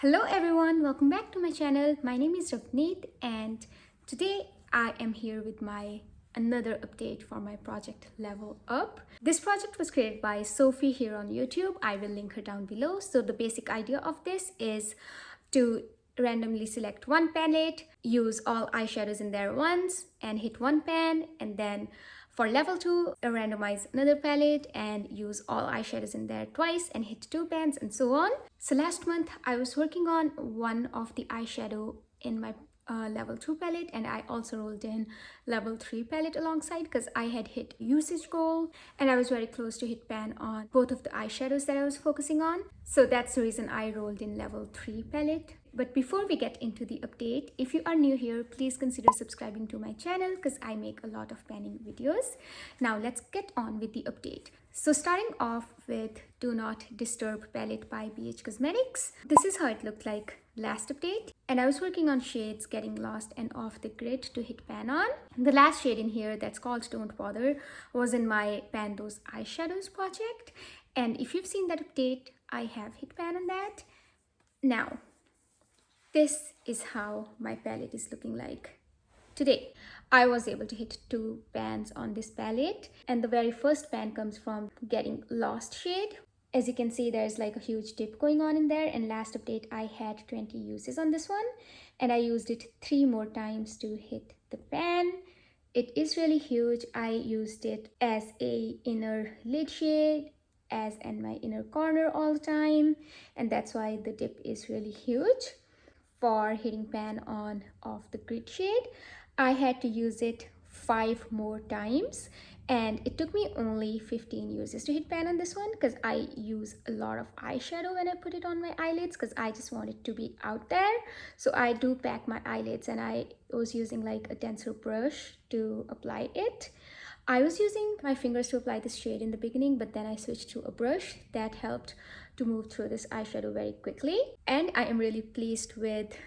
Hello everyone, welcome back to my channel. My name is Ravneet and today I am here with my another update for my project Level Up. This project was created by Sophie here on YouTube. I will link her down below. So the basic idea of this is to randomly select one palette, use all eyeshadows in there once and hit one pan, and then for level 2, randomize another palette and use all eyeshadows in there twice and hit 2 pans, and so on. So last month I was working on one of the eyeshadow in my level 2 palette, and I also rolled in level 3 palette alongside because I had hit usage goal and I was very close to hit pan on both of the eyeshadows that I was focusing on. So that's the reason I rolled in level 3 palette. But before we get into the update, if you are new here, please consider subscribing to my channel because I make a lot of panning videos. Now let's get on with the update. So starting off with Do Not Disturb palette by BH Cosmetics. This is how it looked like last update. And I was working on shades Getting Lost and Off the Grid to hit pan on. The last shade in here that's called Don't Bother was in my Pan Those Eyeshadows project. And if you've seen that update, I have hit pan on that. Now, this is how my palette is looking like today. I was able to hit 2 pans on this palette, and the very first pan comes from Getting Lost shade. As you can see, there's like a huge dip going on in there, and last update I had 20 uses on this one and I used it 3 more times to hit the pan. It is really huge. I used it as a inner lid shade, as in my inner corner all the time, and that's why the dip is really huge. For hitting pan on Off the Grid shade, I had to use it 5 more times, and it took me only 15 uses to hit pan on this one because I use a lot of eyeshadow when I put it on my eyelids because I just want it to be out there. So I do pack my eyelids, and I was using like a denser brush to apply it. I was using my fingers to apply this shade in the beginning, but then I switched to a brush that helped to move through this eyeshadow very quickly. And I am really pleased with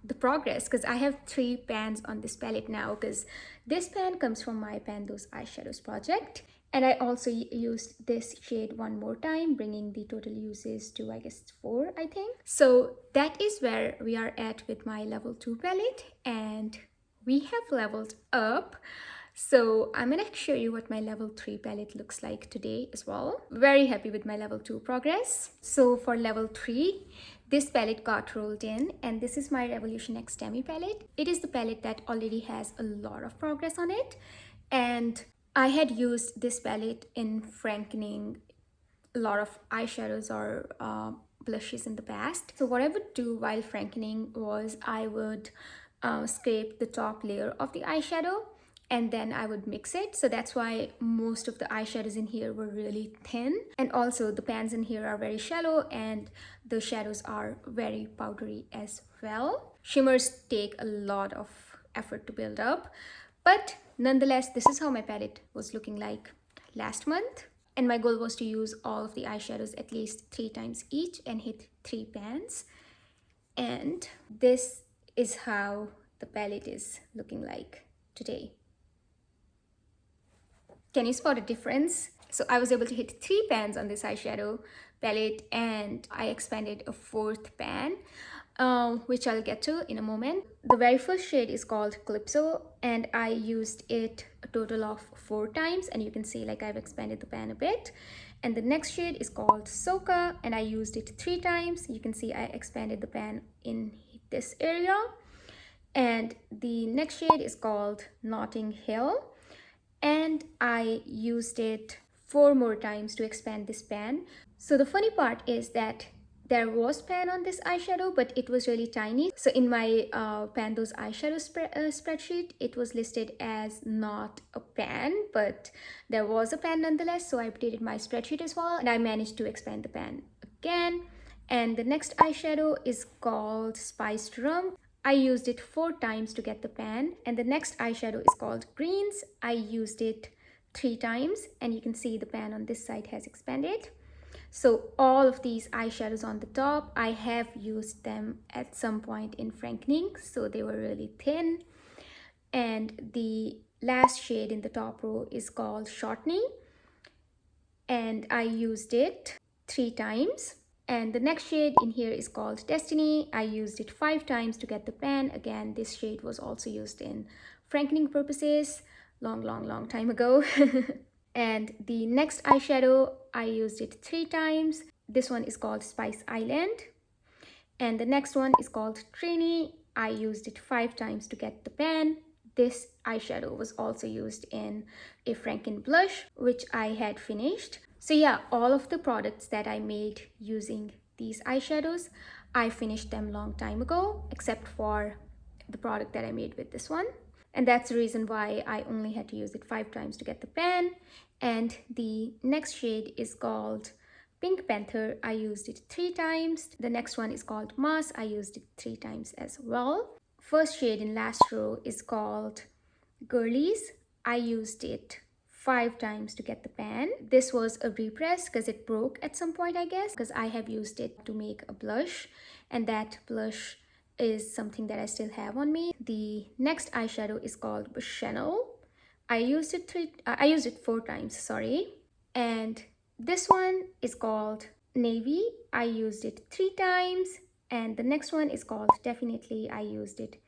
the progress because I have 3 pans on this palette now, because this pan comes from my Pan Those Eyeshadows project. And I also used this shade 1 more time, bringing the total uses to, I guess, 4, I think. So that is where we are at with my level 2 palette, and we have leveled up. So I'm gonna show you what my level 3 palette looks like today as well. Very happy with my level 2 progress. So for level 3, this palette got rolled in, and this is my Revolution X Demi palette. It is the palette that already has a lot of progress on it, and I had used this palette in frankening a lot of eyeshadows or blushes in the past. So what I would do while frankening was I would scrape the top layer of the eyeshadow and then I would mix it. So that's why most of the eyeshadows in here were really thin, and also the pans in here are very shallow and the shadows are very powdery as well. Shimmers take a lot of effort to build up, but nonetheless, this is how my palette was looking like last month, and my goal was to use all of the eyeshadows at least 3 times each and hit 3 pans. And this is how the palette is looking like today. Can you spot a difference? So I was able to hit 3 pans on this eyeshadow palette, and I expanded a 4th pan, which I'll get to in a moment. The very first shade is called Calypso, and I used it a total of 4 times, and you can see like I've expanded the pan a bit. And the next shade is called Soca, and I used it 3 times. You can see I expanded the pan in this area. And the next shade is called Notting Hill, and I used it 4 more times to expand this pan. So the funny part is that there was pan on this eyeshadow, but it was really tiny. So in my Pan Those Eyeshadow spreadsheet, it was listed as not a pan, but there was a pan nonetheless. So I updated my spreadsheet as well, and I managed to expand the pan again. And the next eyeshadow is called Spiced Rum. I used it 4 times to get the pan, and the next eyeshadow is called Greens. I used it 3 times, and you can see the pan on this side has expanded. So all of these eyeshadows on the top, I have used them at some point in frankening, so they were really thin. And the last shade in the top row is called Shortening, and I used it 3 times. And the next shade in here is called Destiny. I used it 5 times to get the pan. Again, this shade was also used in frankening purposes long time ago. And the next eyeshadow, I used it 3 times. This one is called Spice Island. And the next one is called Trainee. I used it 5 times to get the pan. This eyeshadow was also used in a Franken blush, which I had finished. So yeah, all of the products that I made using these eyeshadows, I finished them long time ago, except for the product that I made with this one. And that's the reason why I only had to use it 5 times to get the pan. And the next shade is called Pink Panther. I used it 3 times. The next one is called Moss. I used it 3 times as well. First shade in last row is called Girlies. I used it 5 times to get the pan. This was a repress because it broke at some point, I guess, because I have used it to make a blush, and that blush is something that I still have on me. The next eyeshadow is called Chanel. I used it 4 times, sorry. And this one is called Navy. I used it 3 times. And the next one is called Definitely. I used it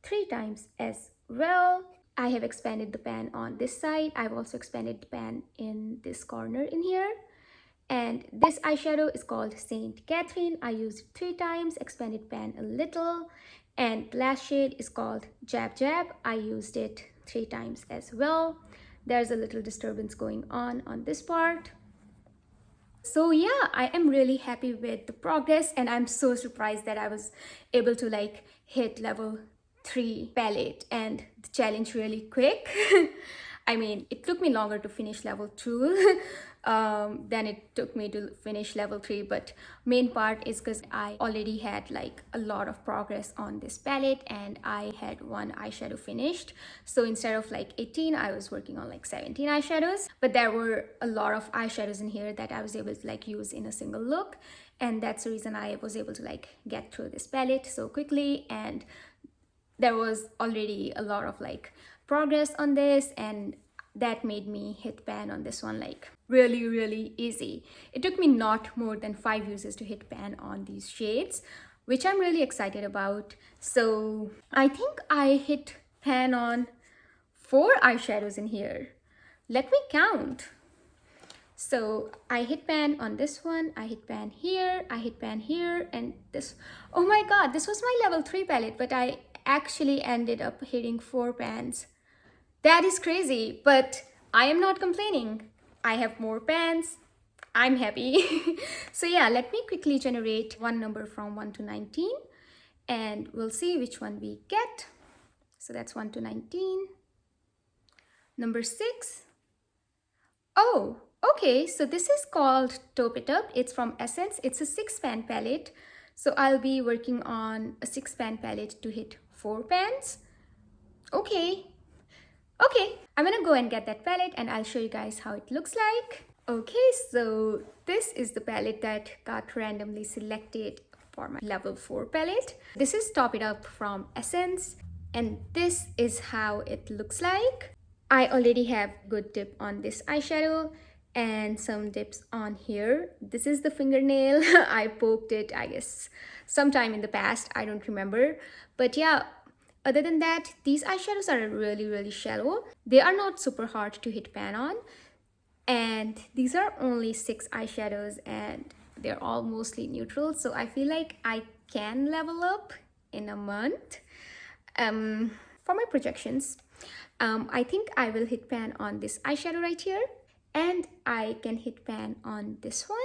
3 times as well. I have expanded the pan on this side. I've also expanded the pan in this corner in here. And this eyeshadow is called Saint Catherine. I used it 3 times, expanded pan a little. And the last shade is called Jab Jab. I used it 3 times as well. There's a little disturbance going on this part. So yeah, I am really happy with the progress, and I'm so surprised that I was able to like hit level 3 palette and the challenge really quick. I mean, it took me longer to finish level 2 than it took me to finish level 3, but main part is because I already had like a lot of progress on this palette and I had 1 eyeshadow finished. So instead of like 18, I was working on like 17 eyeshadows, but there were a lot of eyeshadows in here that I was able to like use in a single look, and that's the reason I was able to like get through this palette so quickly. And there was already a lot of like progress on this, and that made me hit pan on this one like really easy. It took me not more than 5 uses to hit pan on these shades, which I'm really excited about. So I think I hit pan on 4 eyeshadows in here. Let me count. So I hit pan on this one, I hit pan here, I hit pan here, and this. Oh my god, this was my level 3 palette, but I actually ended up hitting 4 pans. That is crazy, but I am not complaining. I have more pans. I'm happy. So yeah, let me quickly generate one number from 1 to 19 and we'll see which one we get. So that's 1 to 19. Number 6. Oh, okay. So this is called Taupe It Up. It's from Essence. It's a 6-pan palette. So I'll be working on a 6-pan palette to hit 4 pans. Okay, I'm gonna go and get that palette and I'll show you guys how it looks like. Okay, so this is the palette that got randomly selected for my level 4 palette. This is Top It Up from Essence, and this is how it looks like. I already have good dip on this eyeshadow and some dips on here. This is the fingernail. I poked it, I guess, sometime in the past. I don't remember. But yeah, other than that, these eyeshadows are really shallow. They are not super hard to hit pan on. And these are only 6 eyeshadows and they're all mostly neutral. So I feel like I can level up in a month. For my projections, I think I will hit pan on this eyeshadow right here. And I can hit pan on this one.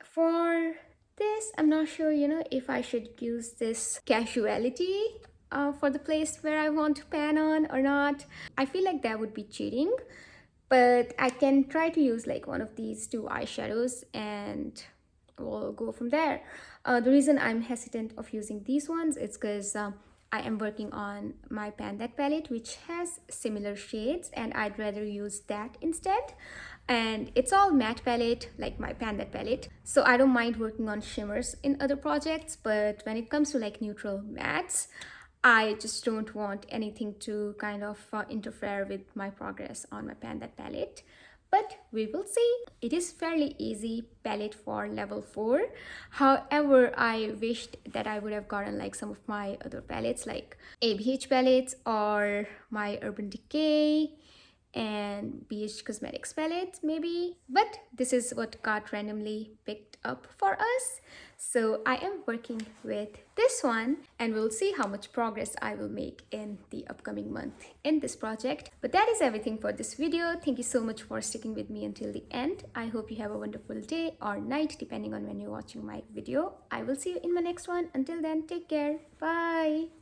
For this, I'm not sure, if I should use this casuality for the place where I want to pan on or not. I feel like that would be cheating, but I can try to use like one of these 2 eyeshadows and we'll go from there. The reason I'm hesitant of using these ones is because I am working on my Pan That palette, which has similar shades, and I'd rather use that instead. And it's all matte palette, like my Pan That palette. So I don't mind working on shimmers in other projects, but when it comes to like neutral mattes, I just don't want anything to kind of interfere with my progress on my Pan That palette. but we will see. It is fairly easy palette for level 4. However, I wished that I would have gotten like some of my other palettes like ABH palettes or my Urban Decay and BH Cosmetics palette maybe, but this is what got randomly picked up for us. So I am working with this one and we'll see how much progress I will make in the upcoming month in this project. But that is everything for this video. Thank you so much for sticking with me until the end. I hope you have a wonderful day or night depending on when you're watching my video. I will see you in my next one. Until then, take care. Bye.